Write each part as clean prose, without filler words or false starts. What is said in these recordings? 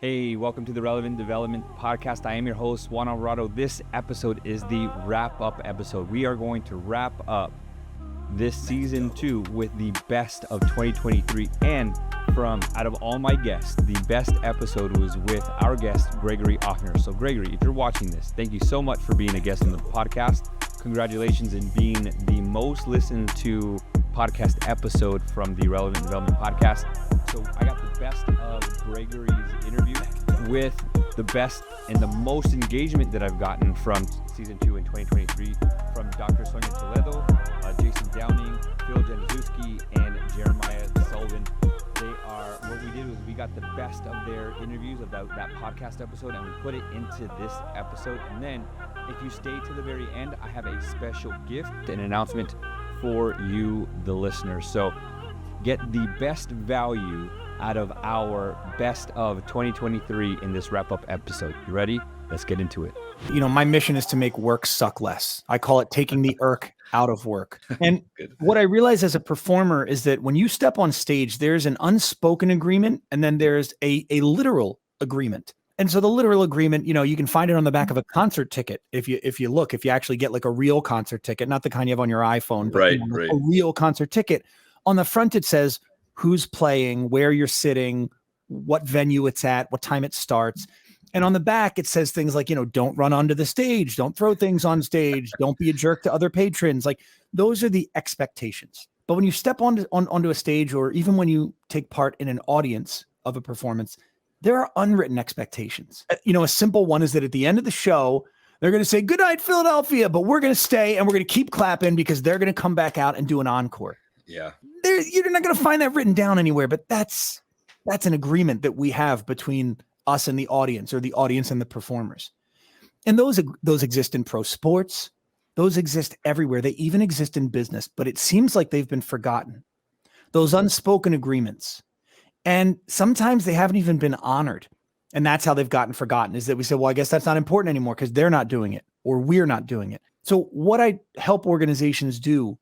Hey, welcome to the Relevant Development Podcast. I am your host, Juan. This episode is the wrap-up episode. We are going to wrap up this season 2 with the best of 2023. And from out of all my guests, the best episode was with our guest, Gregory Ochner. So Gregory, if you're watching this, thank you so much for being a guest on the podcast. Congratulations in being the most listened to podcast episode from the Relevant Development Podcast. So I got the best of Gregory's interview with the best and the most engagement that I've gotten from season 2 in 2023 from Dr. Sonia Toledo, Jason Downing, Phil Januszewski, and Jeremiah Sullivan. What we did was we got the best of their interviews of that podcast episode and we put it into this episode. And then if you stay to the very end, I have a special gift and announcement for you, the listeners. So get the best value out of our best of 2023 in this wrap-up episode. You ready? Let's get into it. You know, my mission is to make work suck less. I call it taking the irk out of work. And what I realize as a performer is that when you step on stage, there's an unspoken agreement and then there's a literal agreement. And so the literal agreement, you know, you can find it on the back of a concert ticket. If you actually get like a real concert ticket, not the kind you have on your iPhone, but right. A real concert ticket. On the front, it says who's playing, where you're sitting, what venue it's at, what time it starts. And on the back, it says things like, you know, don't run onto the stage, don't throw things on stage, don't be a jerk to other patrons. Like those are the expectations. But when you step onto a stage, or even when you take part in an audience of a performance, there are unwritten expectations. You know, a simple one is that at the end of the show, they're going to say, "Good night, Philadelphia," but we're going to stay and we're going to keep clapping because they're going to come back out and do an encore. Yeah. You're not going to find that written down anywhere, but that's an agreement that we have between us and the audience, or the audience and the performers. And those exist in pro sports. Those exist everywhere. They even exist in business, but it seems like they've been forgotten. Those unspoken agreements. And sometimes they haven't even been honored. And that's how they've gotten forgotten, is that we say, well, I guess that's not important anymore because they're not doing it or we're not doing it. So what I help organizations do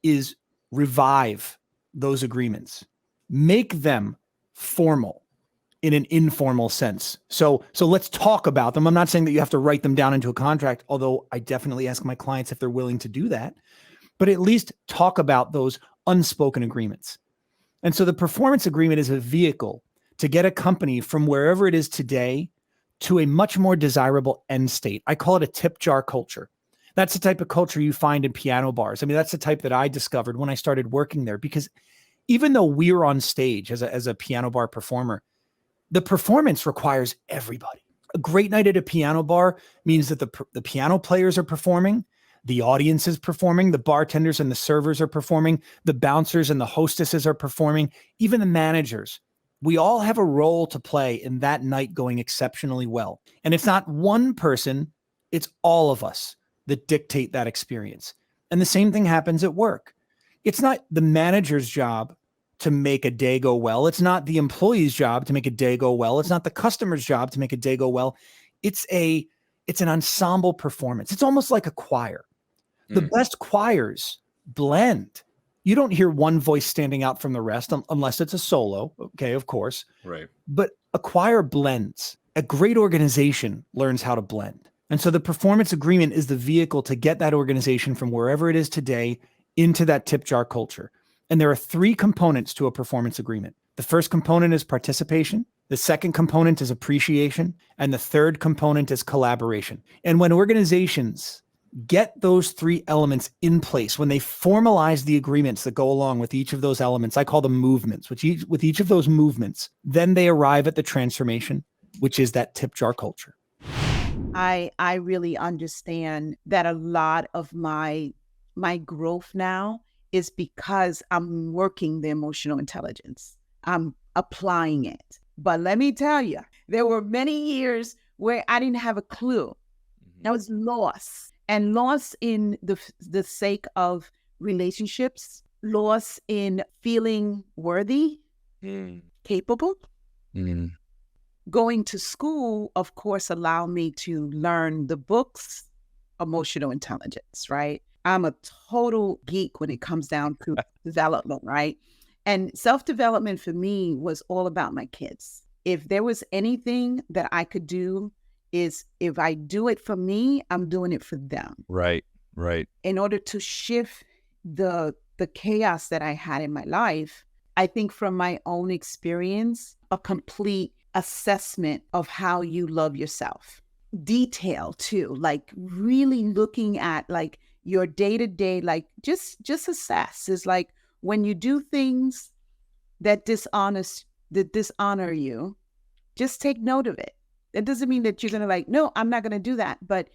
is revive those agreements, make them formal in an informal sense. So let's talk about them. I'm not saying that you have to write them down into a contract, although I definitely ask my clients if they're willing to do that, but at least talk about those unspoken agreements. And so the performance agreement is a vehicle to get a company from wherever it is today to a much more desirable end state. I call it a tip jar culture. That's the type of culture you find in piano bars. I mean, that's the type that I discovered when I started working there, because even though we're on stage as a piano bar performer, the performance requires everybody. A great night at a piano bar means that the piano players are performing, the audience is performing, the bartenders and the servers are performing, the bouncers and the hostesses are performing, even the managers. We all have a role to play in that night going exceptionally well. And it's not one person, it's all of us that dictate that experience. And the same thing happens at work. It's not the manager's job to make a day go well. It's not the employee's job to make a day go well. It's not the customer's job to make a day go well. It's an ensemble performance. It's almost like a choir. The best choirs blend. You don't hear one voice standing out from the rest unless it's a solo. Okay, of course. Right. But a choir blends. A great organization learns how to blend. And so the performance agreement is the vehicle to get that organization from wherever it is today into that tip jar culture. And there are 3 components to a performance agreement. The first component is participation. The second component is appreciation. And the third component is collaboration. And when organizations get those 3 elements in place, when they formalize the agreements that go along with each of those elements, I call them movements, with each of those movements, then they arrive at the transformation, which is that tip jar culture. I really understand that a lot of my growth now is because I'm working the emotional intelligence. I'm applying it. But let me tell you, there were many years where I didn't have a clue. I was lost, and lost in the sake of relationships, lost in feeling worthy, capable. Going to school, of course, allowed me to learn the books, emotional intelligence, right? I'm a total geek when it comes down to development, right? And self-development for me was all about my kids. if there was anything that I could do, is if I do it for me, I'm doing it for them. Right. In order to shift the chaos that I had in my life, I think from my own experience, a complete assessment of how you love yourself. Detail too, like really looking at like your day-to-day, like just assess. Is like when you do things that dishonor you, just take note of it. That doesn't mean that you're going to like, no, I'm not going to do that. But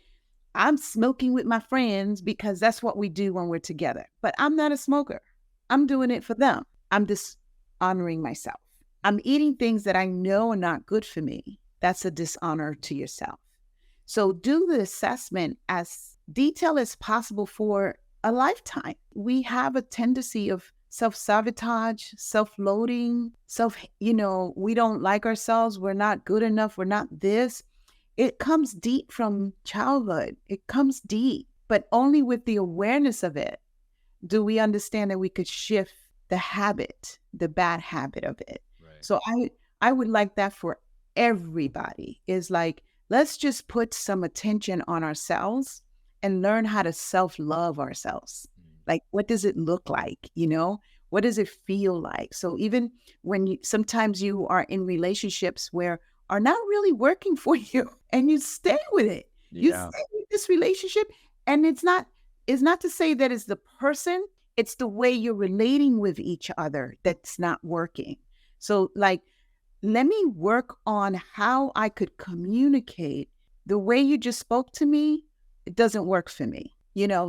I'm smoking with my friends because that's what we do when we're together. But I'm not a smoker. I'm doing it for them. I'm dishonoring myself. I'm eating things that I know are not good for me. That's a dishonor to yourself. So do the assessment as detailed as possible for a lifetime. We have a tendency of self-sabotage, self-loathing, we don't like ourselves. We're not good enough. We're not this. It comes deep from childhood. It comes deep, but only with the awareness of it do we understand that we could shift the habit, the bad habit of it. Right. So I would like that for everybody, is like, let's just put some attention on ourselves and learn how to self-love ourselves. Like, what does it look like? What does it feel like? So even when sometimes you are in relationships where are not really working for you, and you stay with it. Yeah. You stay with this relationship, and it's not to say that it's the person, it's the way you're relating with each other that's not working. So like, let me work on how I could communicate. The way you just spoke to me, it doesn't work for me.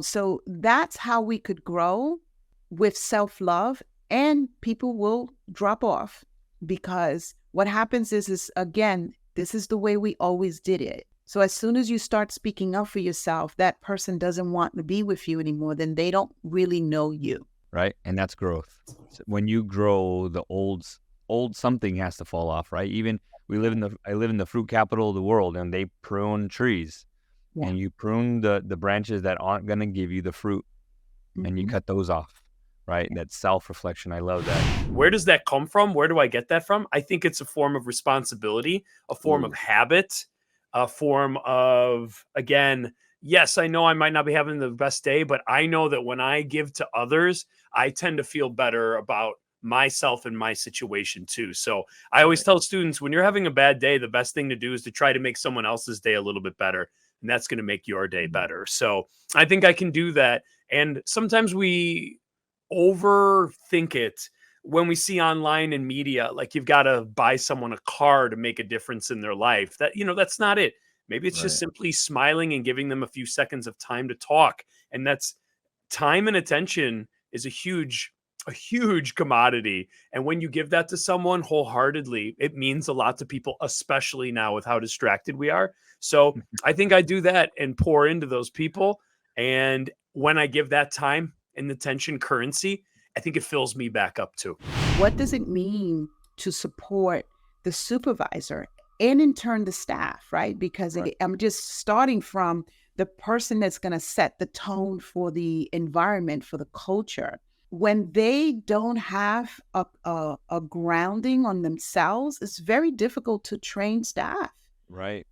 So that's how we could grow with self-love, and people will drop off, because what happens is again, this is the way we always did it. So as soon as you start speaking up for yourself, that person doesn't want to be with you anymore, then they don't really know you. Right. And that's growth. When you grow, the old something has to fall off, right? Even I live in the fruit capital of the world, and they prune trees. Yeah. And you prune the branches that aren't going to give you the fruit, and you cut those off. Right? That self-reflection. I love that. Where does that come from? Where do I get that from? I think it's a form of responsibility, a form of habit, a form of, again, yes, I know I might not be having the best day, but I know that when I give to others, I tend to feel better about myself and my situation too. So I always tell students, when you're having a bad day, the best thing to do is to try to make someone else's day a little bit better. And that's going to make your day better. So I think I can do that. And sometimes we overthink it when we see online and media, like you've got to buy someone a car to make a difference in their life. That, that's not it. Maybe it's just simply smiling and giving them a few seconds of time to talk. And that's time and attention is a huge commodity. And when you give that to someone wholeheartedly, it means a lot to people, especially now with how distracted we are. So I think I do that and pour into those people. And when I give that time and attention currency, I think it fills me back up too. What does it mean to support the supervisor and in turn the staff, right? Because I'm just starting from the person that's going to set the tone for the environment, for the culture. When they don't have a grounding on themselves, it's very difficult to train staff. Right.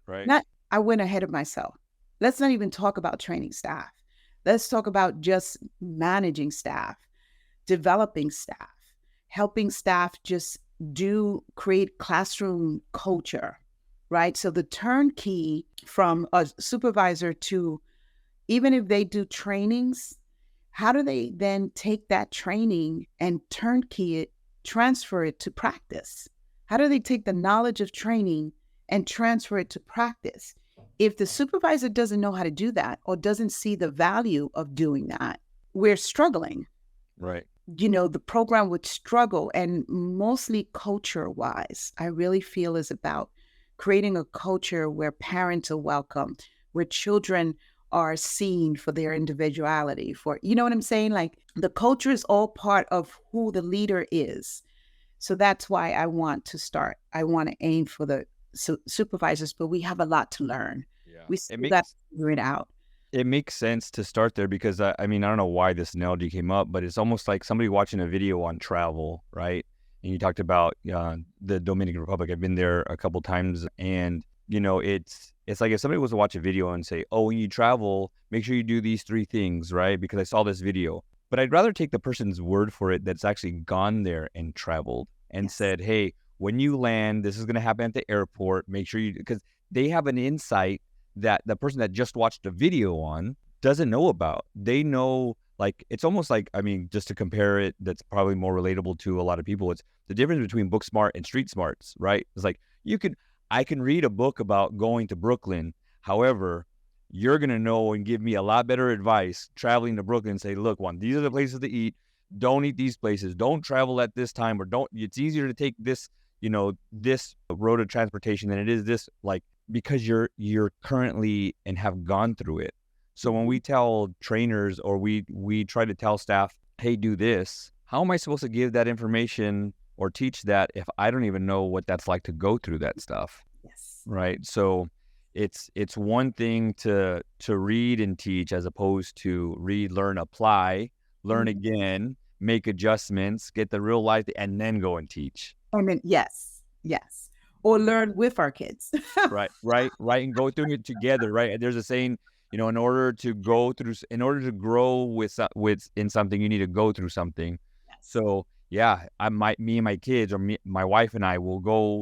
I went ahead of myself. Let's not even talk about training staff. Let's talk about just managing staff, developing staff, helping staff just create classroom culture, right? So the turnkey from a supervisor to, even if they do trainings, how do they then take that training and turnkey it, transfer it to practice? How do they take the knowledge of training and transfer it to practice? If the supervisor doesn't know how to do that or doesn't see the value of doing that, we're struggling. Right. The program would struggle, and mostly culture-wise, I really feel is about creating a culture where parents are welcome, where children are seen for their individuality, you know what I'm saying? Like, the culture is all part of who the leader is. So that's why I want to aim for the supervisors, but we have a lot to learn. Yeah. We still got to figure it out. It makes sense to start there because, I don't know why this analogy came up, but it's almost like somebody watching a video on travel, right? and you talked about the Dominican Republic. I've been there a couple times, and it's like if somebody was to watch a video and say, oh, when you travel, make sure you do these 3 things, right? Because I saw this video. But I'd rather take the person's word for it that's actually gone there and traveled and said, hey, when you land, this is going to happen at the airport. Make sure because they have an insight that the person that just watched the video on doesn't know about. They know, like, it's almost like, I mean, just to compare it, that's probably more relatable to a lot of people. It's the difference between book smart and street smarts, right? It's like I can read a book about going to Brooklyn. However, you're going to know and give me a lot better advice traveling to Brooklyn and say, look, Juan, these are the places to eat. Don't eat these places. Don't travel at this time, or it's easier to take this, this road of transportation than it is this, like, because you're currently and have gone through it. So when we tell trainers or we try to tell staff, hey, do this, how am I supposed to give that information or teach that if I don't even know what that's like to go through that stuff? Yes. Right. So it's one thing to read and teach as opposed to read, learn, apply, learn again, make adjustments, get the real life, and then go and teach. I mean, yes. Or learn with our kids. Right. And go through it together. Right. There's a saying, in order to grow with in something, you need to go through something. Yes. So yeah, me and my kids, or my wife and I will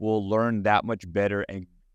learn that much better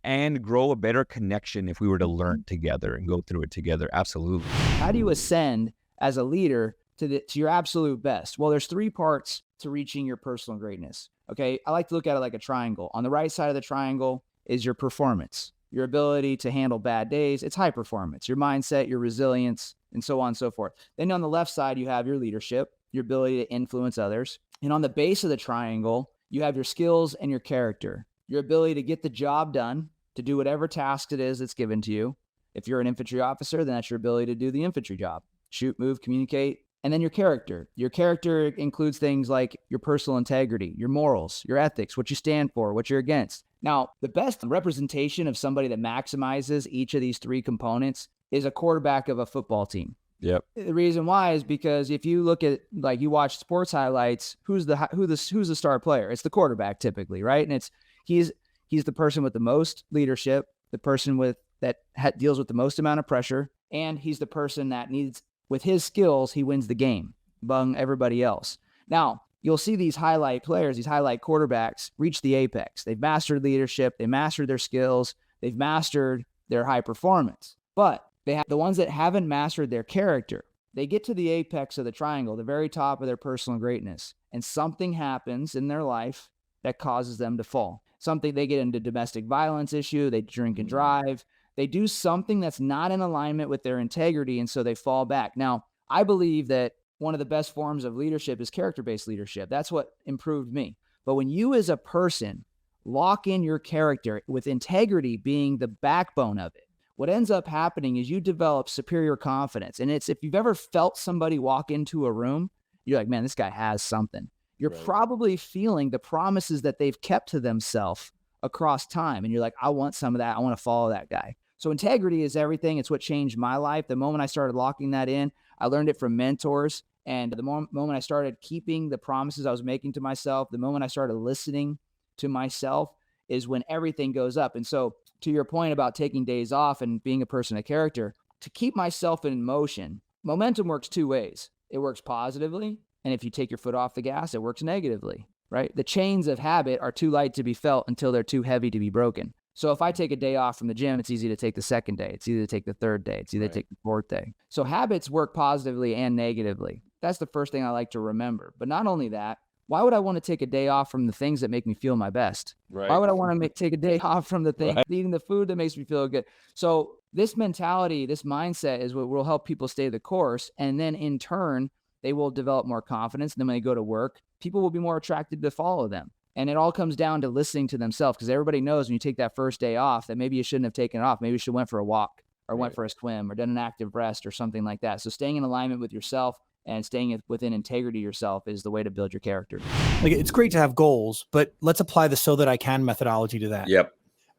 and grow a better connection if we were to learn together and go through it together. Absolutely. How do you ascend as a leader to your absolute best? Well, there's 3 parts to reaching your personal greatness. Okay. I like to look at it like a triangle. On the right side of the triangle is your performance, your ability to handle bad days. It's high performance, your mindset, your resilience, and so on and so forth. Then on the left side, you have your leadership, your ability to influence others. And on the base of the triangle, you have your skills and your character, your ability to get the job done, to do whatever task it is that's given to you. If you're an infantry officer, then that's your ability to do the infantry job, shoot, move, communicate. And then your character. Your character includes things like your personal integrity, your morals, your ethics, what you stand for, what you're against. Now, the best representation of somebody that maximizes each of these 3 components is a quarterback of a football team. Yep. The reason why is because if you look at, like, you watch sports highlights, who's the star player? It's the quarterback typically, right? And he's the person with the most leadership, the person that deals with the most amount of pressure, and he's the person that needs, with his skills, he wins the game among everybody else. Now, you'll see these highlight players, these highlight quarterbacks reach the apex. They've mastered leadership, they mastered their skills, they've mastered their high performance. But the ones that haven't mastered their character, they get to the apex of the triangle, the very top of their personal greatness, and something happens in their life that causes them to fall. They get into domestic violence issue, they drink and drive, they do something that's not in alignment with their integrity, and so they fall back. Now, I believe that one of the best forms of leadership is character-based leadership. That's what improved me. But when you as a person lock in your character with integrity being the backbone of it, what ends up happening is you develop superior confidence. And if you've ever felt somebody walk into a room, you're like, man, this guy has something. You're probably feeling the promises that they've kept to themselves across time. And you're like, I want some of that. I want to follow that guy. So integrity is everything. It's what changed my life. The moment I started locking that in, I learned it from mentors. And the moment I started keeping the promises I was making to myself, the moment I started listening to myself, is when everything goes up. And so to your point about taking days off and being a person of character, to keep myself in motion, momentum works 2 ways. It works positively. And if you take your foot off the gas, it works negatively, right? The chains of habit are too light to be felt until they're too heavy to be broken. So if I take a day off from the gym, it's easy to take the second day. It's easy to take the third day. It's easy to take the 4th day. So habits work positively and negatively. That's the first thing I like to remember. But not only that, why would I want to take a day off from the things that make me feel my best? Right. Why would I want to take a day off from the thing, eating the food that makes me feel good? So this mentality, this mindset is what will help people stay the course. And then in turn, they will develop more confidence. And then when they go to work, people will be more attracted to follow them. And it all comes down to listening to themselves, because everybody knows when you take that first day off that maybe you shouldn't have taken it off. Maybe you should have went for a walk or went for a swim or done an active rest or something like that. So staying in alignment with yourself and staying within integrity yourself is the way to build your character. Like, it's great to have goals, but let's apply the so that I can methodology to that. Yep.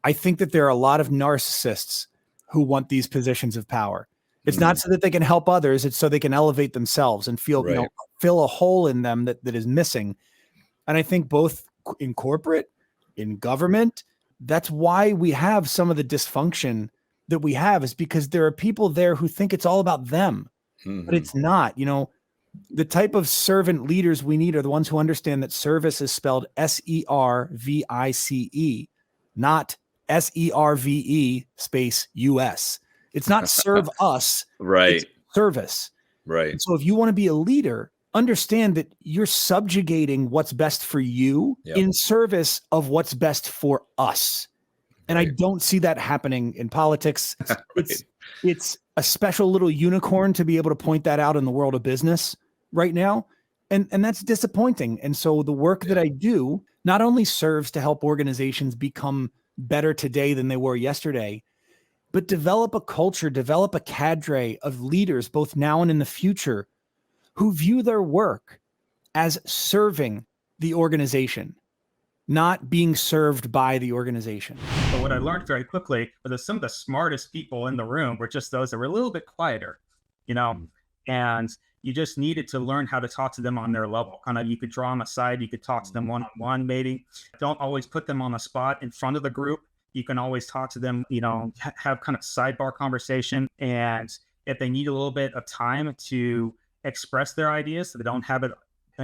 I think that there are a lot of narcissists who want these positions of power. It's not so that they can help others. It's so they can elevate themselves and feel, fill a hole in them that is missing. And I think both in corporate, in government, that's why we have some of the dysfunction that we have, is because there are people there who think it's all about them, but it's not. You know, the type of servant leaders we need are the ones who understand that service is spelled SERVICE, not SERVE space US. It's not serve us, Right. it's service. Right. And so if you want to be a leader, understand that you're subjugating what's best for you in service of what's best for us. And I don't see that happening in politics. It's a special little unicorn to be able to point that out in the world of business right now. And that's disappointing. And so the work that I do not only serves to help organizations become better today than they were yesterday, but develop a culture, develop a cadre of leaders, both now and in the future, who view their work as serving the organization, not being served by the organization. But what I learned very quickly was that some of the smartest people in the room were just those that were a little bit quieter, you know, and you just needed to learn how to talk to them on their level. Kind of, you could draw them aside, you could talk to them one-on-one maybe. Don't always put them on the spot in front of the group. You can always talk to them, you know, have kind of sidebar conversation. And if they need a little bit of time to express their ideas, so they don't have it,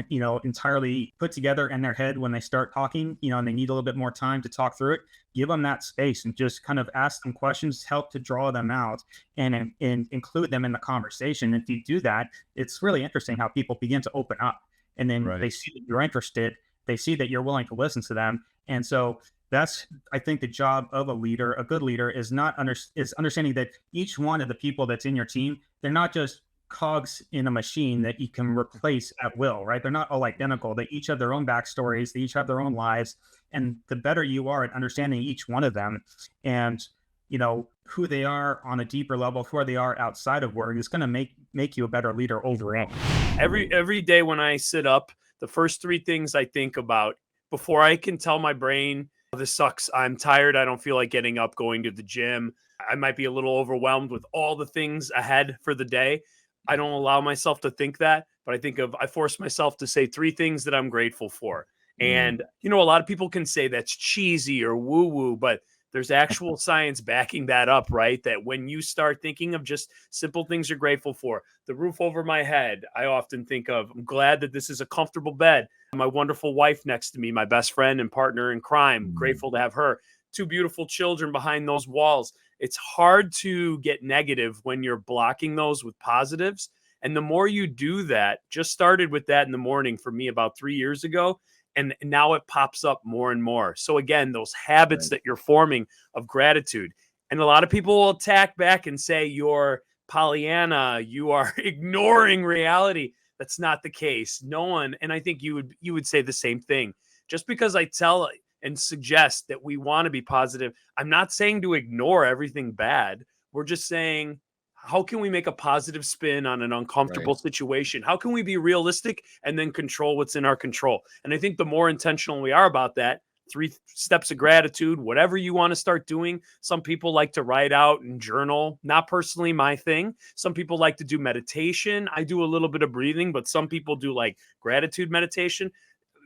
you know, entirely put together in their head when they start talking, you know, and they need a little bit more time to talk through it, give them that space and just kind of ask them questions, help to draw them out and include them in the conversation. If you do that, it's really interesting how people begin to open up, and then they see that you're interested, they see that you're willing to listen to them. And so that's, I think, the job of a leader. A good leader is understanding that each one of the people that's in your team, they're not just cogs in a machine that you can replace at will, right? They're not all identical. They each have their own backstories. They each have their own lives. And the better you are at understanding each one of them and, you know, who they are on a deeper level, who they are outside of work, is going to make you a better leader overall. Every day when I sit up, the first three things I think about before I can tell my brain, this sucks, I'm tired, I don't feel like getting up, going to the gym, I might be a little overwhelmed with all the things ahead for the day. I don't allow myself to think that, but I force myself to say three things that I'm grateful for. And, you know, a lot of people can say that's cheesy or woo woo, but there's actual science backing that up, right? That when you start thinking of just simple things you're grateful for, the roof over my head, I often think of, I'm glad that this is a comfortable bed. My wonderful wife next to me, my best friend and partner in crime, grateful to have her. Two beautiful children behind those walls. It's hard to get negative when you're blocking those with positives. And the more you do that, just started with that in the morning for me about 3 years ago. And now it pops up more and more. So again, those habits that you're forming of gratitude. And a lot of people will attack back and say, you're Pollyanna, you are ignoring reality. That's not the case. No one, and I think you would say the same thing. Just because I tell and suggest that we want to be positive, I'm not saying to ignore everything bad. We're just saying, how can we make a positive spin on an uncomfortable situation? How can we be realistic and then control what's in our control? And I think the more intentional we are about that, 3 steps of gratitude, whatever you want to start doing. Some people like to write out and journal, not personally my thing. Some people like to do meditation. I do a little bit of breathing, but some people do like gratitude meditation.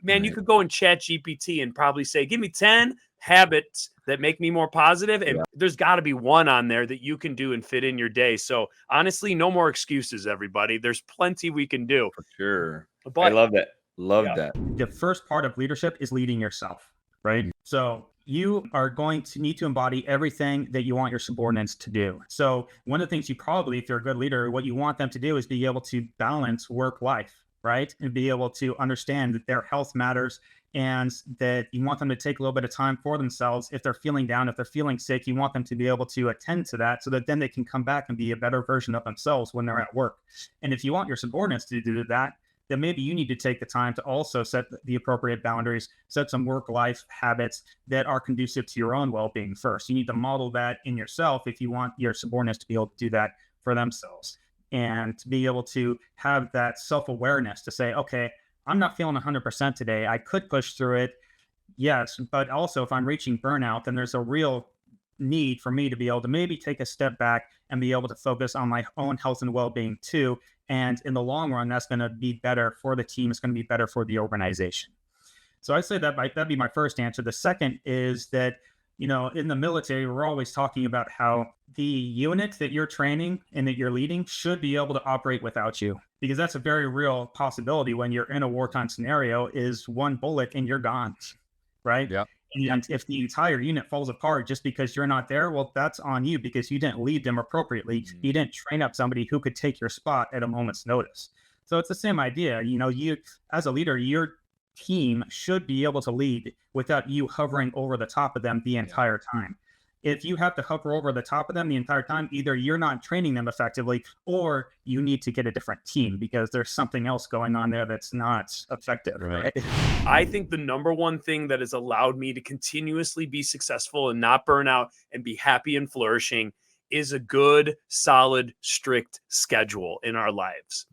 Man, you could go and chat GPT and probably say, give me 10 habits that make me more positive. And there's got to be one on there that you can do and fit in your day. So honestly, no more excuses, everybody. There's plenty we can do. For sure. But I love that. Love that. The first part of leadership is leading yourself, right? So you are going to need to embody everything that you want your subordinates to do. So one of the things you probably, if you're a good leader, what you want them to do is be able to balance work-life, right? And be able to understand that their health matters and that you want them to take a little bit of time for themselves. If they're feeling down, if they're feeling sick, you want them to be able to attend to that so that then they can come back and be a better version of themselves when they're at work. And if you want your subordinates to do that, then maybe you need to take the time to also set the appropriate boundaries, set some work-life habits that are conducive to your own well-being first. You need to model that in yourself if you want your subordinates to be able to do that for themselves, and to be able to have that self-awareness to say, okay, I'm not feeling 100% today. I could push through it, yes, but also if I'm reaching burnout, then there's a real need for me to be able to maybe take a step back and be able to focus on my own health and well-being too. And in the long run, that's going to be better for the team. It's going to be better for the organization. So I say that'd be my first answer. The second is that, in the military, we're always talking about how the unit that you're training and that you're leading should be able to operate without you, because that's a very real possibility when you're in a wartime scenario. Is one bullet and you're gone, right? Yeah. And if the entire unit falls apart just because you're not there, well, that's on you, because you didn't lead them appropriately. You didn't train up somebody who could take your spot at a moment's notice. So it's the same idea. You, as a leader, your team should be able to lead without you hovering over the top of them the entire time. If you have to hover over the top of them the entire time, either you're not training them effectively, or you need to get a different team, because there's something else going on there that's not effective. Right? I think the number one thing that has allowed me to continuously be successful and not burn out and be happy and flourishing is a good, solid, strict schedule in our lives.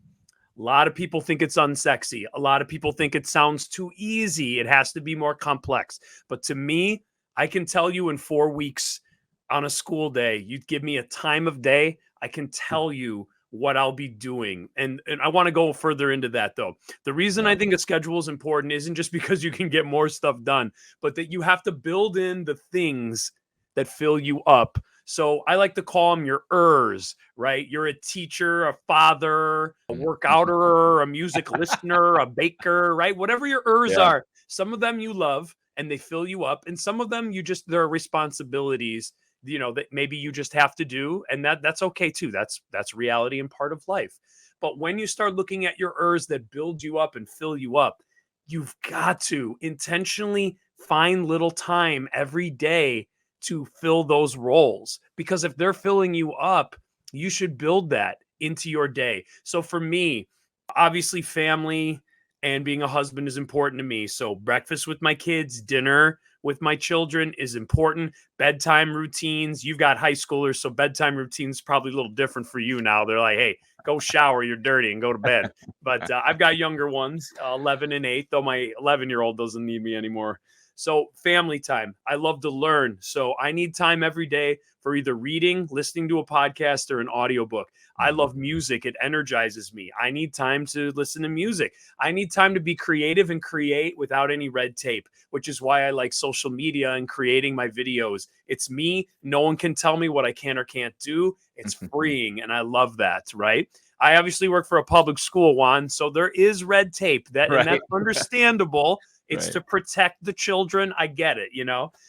A lot of people think it's unsexy. A lot of people think it sounds too easy. It has to be more complex. But to me, I can tell you in 4 weeks on a school day, you give me a time of day, I can tell you what I'll be doing. And I want to go further into that, though. The reason I think a schedule is important isn't just because you can get more stuff done, but that you have to build in the things that fill you up. So I like to call them your ers, right? You're a teacher, a father, a workouter, a music listener, a baker, right? Whatever your ers are, some of them you love and they fill you up. And some of them there are responsibilities, that maybe you just have to do. And that's okay too. That's reality and part of life. But when you start looking at your ers that build you up and fill you up, you've got to intentionally find little time every day to fill those roles, because if they're filling you up, you should build that into your day. So for me, obviously family and being a husband is important to me. So breakfast with my kids, dinner with my children is important. Bedtime routines. You've got high schoolers, so bedtime routines probably a little different for you now. They're like, hey, go shower, you're dirty, and go to bed. But I've got younger ones, 11 and 8, though my 11-year-old doesn't need me anymore. So family time. I love to learn. So I need time every day for either reading, listening to a podcast, or an audiobook. I love music. It energizes me. I need time to listen to music. I need time to be creative and create without any red tape, which is why I like social media and creating my videos. It's me. No one can tell me what I can or can't do. It's freeing. And I love that, right? I obviously work for a public school, Juan. So there is red tape and that's understandable. It's to protect the children. I get it,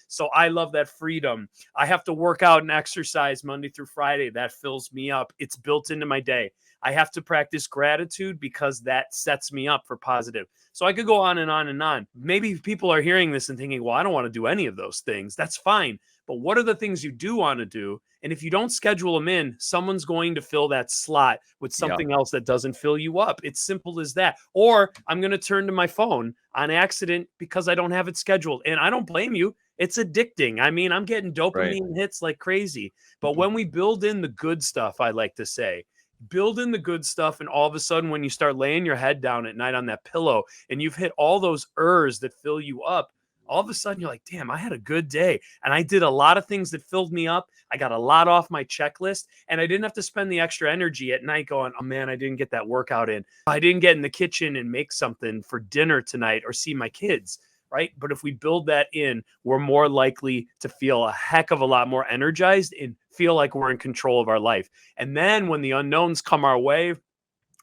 So I love that freedom. I have to work out and exercise Monday through Friday. That fills me up. It's built into my day. I have to practice gratitude because that sets me up for positive. So I could go on and on and on. Maybe people are hearing this and thinking, well, I don't want to do any of those things. That's fine. But what are the things you do want to do? And if you don't schedule them in, someone's going to fill that slot with something else that doesn't fill you up. It's simple as that. Or I'm going to turn to my phone on accident because I don't have it scheduled. And I don't blame you. It's addicting. I mean, I'm getting dopamine hits like crazy. But when we build in the good stuff, I like to say, build in the good stuff. And all of a sudden, when you start laying your head down at night on that pillow and you've hit all those ers that fill you up, all of a sudden you're like, damn, I had a good day. And I did a lot of things that filled me up. I got a lot off my checklist and I didn't have to spend the extra energy at night going, oh man, I didn't get that workout in. I didn't get in the kitchen and make something for dinner tonight or see my kids. Right. But if we build that in, we're more likely to feel a heck of a lot more energized and feel like we're in control of our life. And then when the unknowns come our way,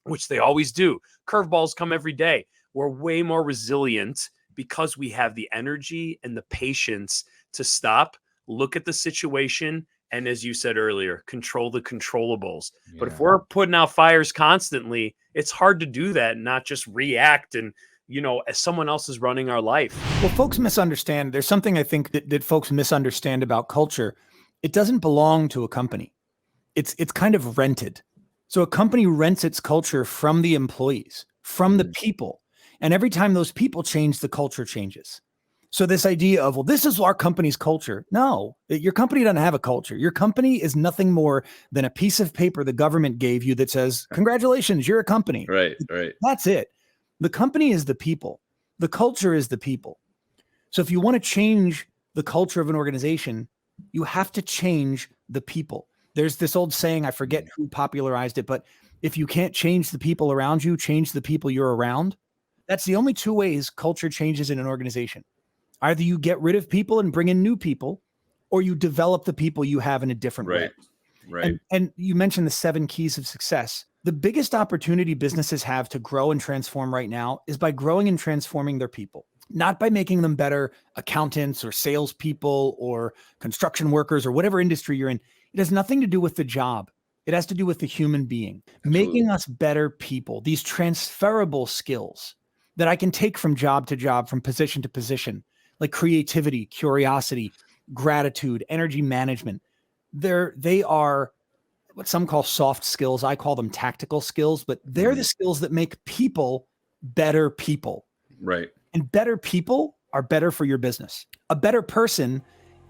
which they always do, curveballs come every day, we're way more resilient because we have the energy and the patience to stop, look at the situation, and as you said earlier, control the controllables. Yeah. But if we're putting out fires constantly, it's hard to do that and not just react and, as someone else is running our life. Well, folks misunderstand. There's something I think that folks misunderstand about culture. It doesn't belong to a company. It's kind of rented. So a company rents its culture from the employees, from the people. And every time those people change, the culture changes. So this idea of, well, this is our company's culture. No, your company doesn't have a culture. Your company is nothing more than a piece of paper the government gave you that says, congratulations, you're a company. Right. That's it. The company is the people. The culture is the people. So if you want to change the culture of an organization, you have to change the people. There's this old saying, I forget who popularized it, but if you can't change the people around you, change the people you're around. That's the only two ways culture changes in an organization. Either you get rid of people and bring in new people, or you develop the people you have in a different way. Right. And you mentioned the 7 keys of success. The biggest opportunity businesses have to grow and transform right now is by growing and transforming their people, not by making them better accountants or salespeople or construction workers or whatever industry you're in. It has nothing to do with the job. It has to do with the human being, making us better people, these transferable skills that I can take from job to job, from position to position, like creativity, curiosity, gratitude, energy management. They are what some call soft skills. I call them tactical skills, but they're the skills that make people better people. Right. And better people are better for your business. A better person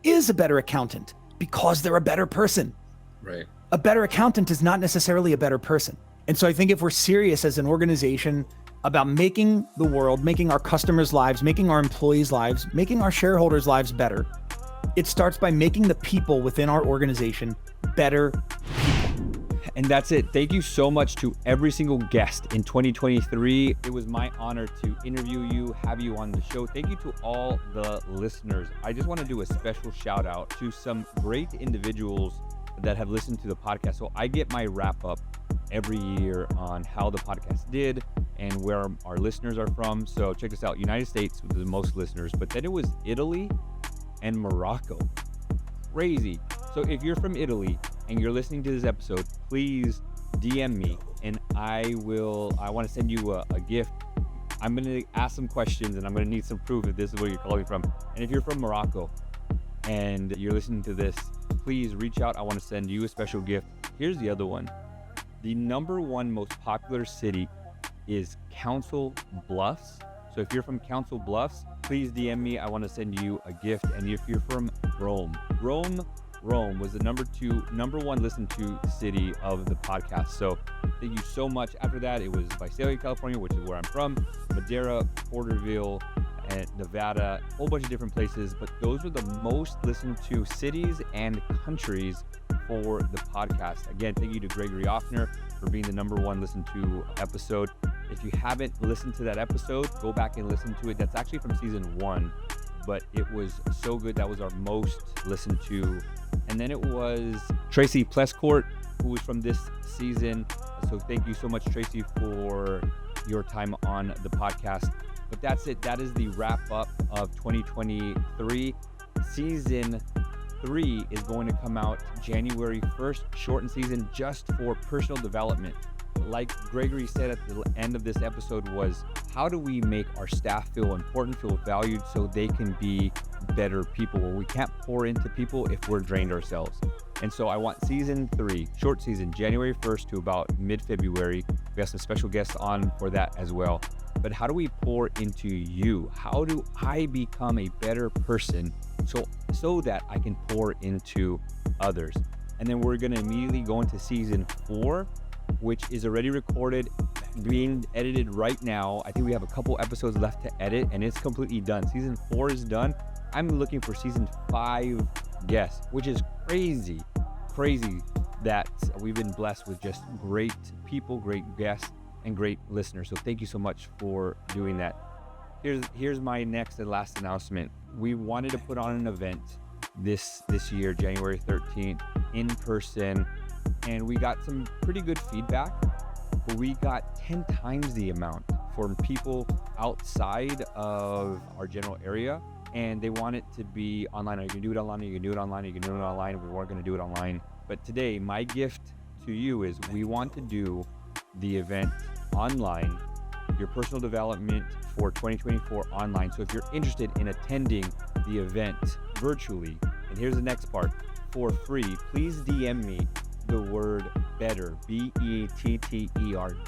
is a better accountant because they're a better person. Right. A better accountant is not necessarily a better person. And so I think if we're serious as an organization about making the world, making our customers' lives, making our employees' lives, making our shareholders' lives better, it starts by making the people within our organization better. And that's it. Thank you so much to every single guest in 2023. It was my honor to interview you, have you on the show. Thank you to all the listeners. I just want to do a special shout out to some great individuals that have listened to the podcast. So I get my wrap up every year on how the podcast did and where our listeners are from. So check this out. United States with the most listeners, but then it was Italy and Morocco. Crazy. So if you're from Italy and you're listening to this episode, please DM me and I want to send you a gift. I'm going to ask some questions and I'm going to need some proof if this is where you're calling from. And if you're from Morocco and you're listening to this, please reach out. I want to send you a special gift. Here's the other one. The #1 most popular city is Council Bluffs. So if you're from Council Bluffs, please DM me. I want to send you a gift. And if you're from Rome was the number one listened to city of the podcast. So thank you so much. After that, it was Visalia, California, which is where I'm from, Madera, Porterville, and Nevada, a whole bunch of different places. But those were the most listened to cities and countries for the podcast. Again, thank you to Gregory Offner for being the #1 listened to episode. If you haven't listened to that episode, go back and listen to it. That's actually from season 1, but it was so good. That was our most listened to. And then it was Tracy Plescourt, who was from this season. So thank you so much, Tracy, for your time on the podcast. But that's it. That is the wrap up of 2023. Season 3 is going to come out January 1st, shortened season just for personal development. Like Gregory said at the end of this episode, was how do we make our staff feel important, feel valued, so they can be better people? Well, we can't pour into people if we're drained ourselves. And so I want season 3, short season, January 1st to about mid-February. We have some special guests on for that as well. But how do we pour into you? How do I become a better person so that I can pour into others? And then we're going to immediately go into season 4, which is already recorded, being edited right now. I think we have a couple episodes left to edit and it's completely done. Season 4 is done. I'm looking for season 5 guests, which is crazy that we've been blessed with just great people, great guests, and great listeners. So thank you so much for doing that. Here's my next and last announcement. We wanted to put on an event this year, January 13th, in person, and we got some pretty good feedback, but we got 10 times the amount from people outside of our general area, and they want it to be online. Are you gonna do it online? Are you gonna do it online? Are you gonna do it online? We weren't gonna do it online. But today, my gift to you is we want to do the event online, your personal development for 2024 online. So if you're interested in attending the event virtually, and here's the next part, for free, please DM me the word better, BETTER,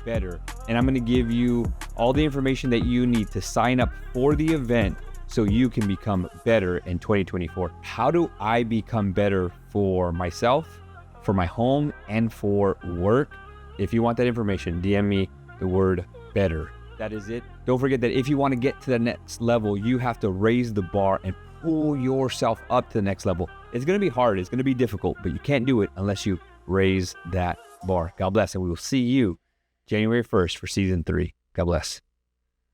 better. And I'm going to give you all the information that you need to sign up for the event so you can become better in 2024. How do I become better for myself, for my home, and for work? If you want that information, DM me the word better. That is it. Don't forget that if you want to get to the next level, you have to raise the bar and pull yourself up to the next level. It's going to be hard. It's going to be difficult, but you can't do it unless you raise that bar. God bless, and we will see you January 1st for season 3. God bless.